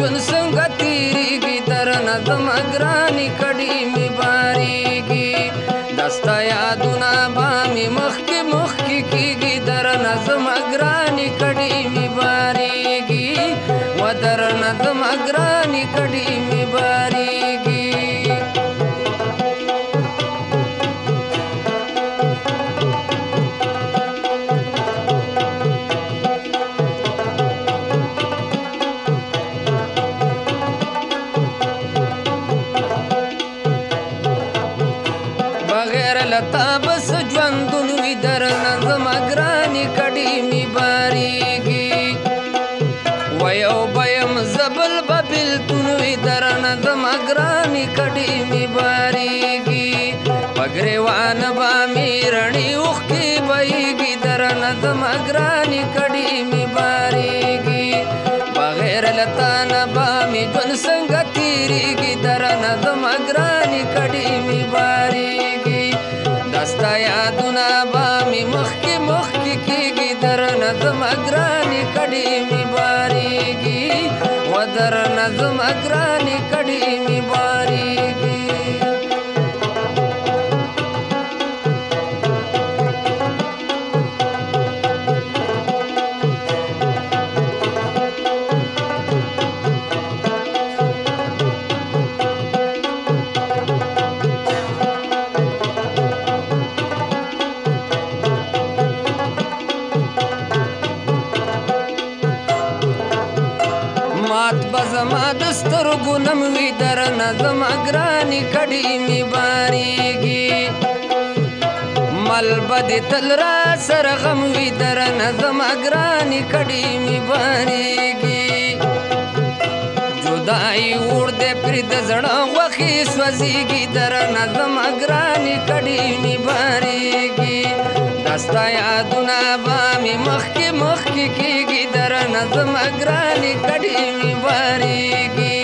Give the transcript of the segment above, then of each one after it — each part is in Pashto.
ژوند څنګه تیریږي درنه زما ګرانې کډې مې بارېږي دا ستا یادونه به مې مخکې مخکې کېږي درنه زما ګرانې کډې مې بارېږي و درنه زما ګرانې کډې مې بارېږي لتا بس ژوندون وي درنه زما ګرانې کډې مې بارېږي ویو به یم زه بل به بېلتون وي درنه زما ګرانې کډې مې بارېږي په ګرېوان به مې رڼې اوښکې بهېږي درنه زما ګرانې کډې مې بارېږي بغیر له تا نه به مې ژوند څنګه تېرېږي درنه زما ګرانې کډې مې بارېږي ستا یادونه به مې مخکې مخکې کېږي درنه زما ګرانې کډې مې بارېږي و درنه زما ګرانې کډې مې بارېږي مات به زما د سترګو نم وي درنه زما ګرانې کډې مې بارېږي مل به دې تل را سره غم وي درنه زما ګرانې کډې مې بارېږي جدایي اور دې پرې د زړه غوښې سوځېږي درنه زما ګرانې کډې مې بارېږي دا ستا یادونه به مې مخکې مخکې کېږي درنه زما ګرانې کډې مې بارېږي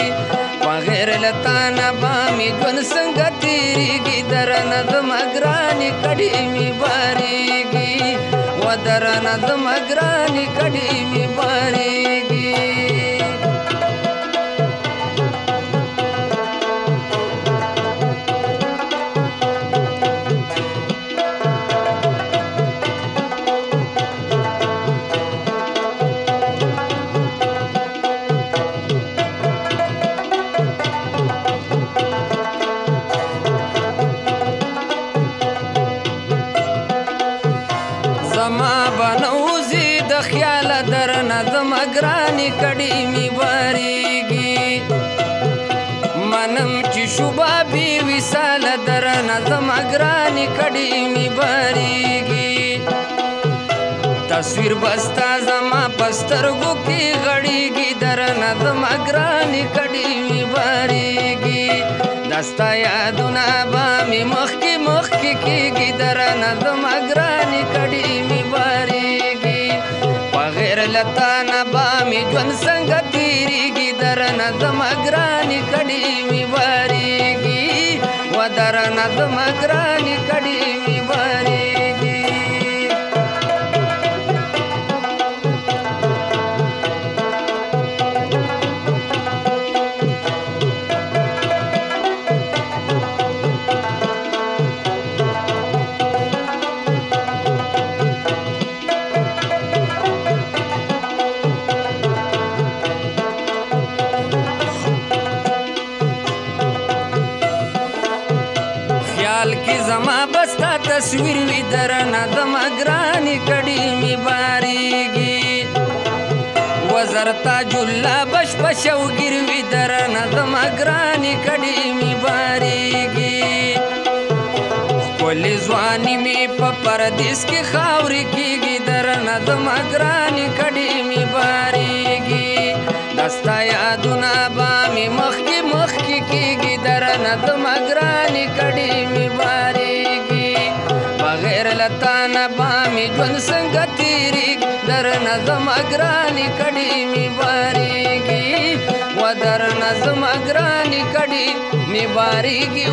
بغیر له تا نه به مې ژوند څنګه تېرېږي درنه زما ګرانې کډې مې بارېږي و درنه زما ګرانې کډې مې بارېږي زما به نوځي د خیاله درنه زما ګرانې کډې مې بارېږي منم چې شوبه بې وصاله درنه زما ګرانې کډې مې بارېږي تصویر به ستا زما په سترګو کې غړېږي درنه زما ګرانې کډې مې بارېږي دا ستا یادونه به مې مخکې مخکې کېږي درنه زما ګرانې کډې مې بارېږي بغیر له تا نه به مې ژوند څنګه تېرېږي درنه زما ګرانې کډې مې بارېږي و درنه زما ګرانې کډې مې بارېږي خیال کې زما بستا تصویر وي درنه زما ګرانې کډې مې بارېږي وزر تاج الله بشپش او ګروي درنه زما ګرانې کډې مې بارېږي ښکلې ځواني مې په پردیس کې خاورې کېږي درنه زما ګرانې کډې مې بارېږي دا ستا یادونه به مې مخکې مخکې کېږي درنه زما ګرانې کډې مې بارېږي بغیر له تا نه به مې ژوند څنګه تېرېږي درنه زما ګرانې کډې مې بارېږي و درنه زما ګرانې کډې مې بارېږي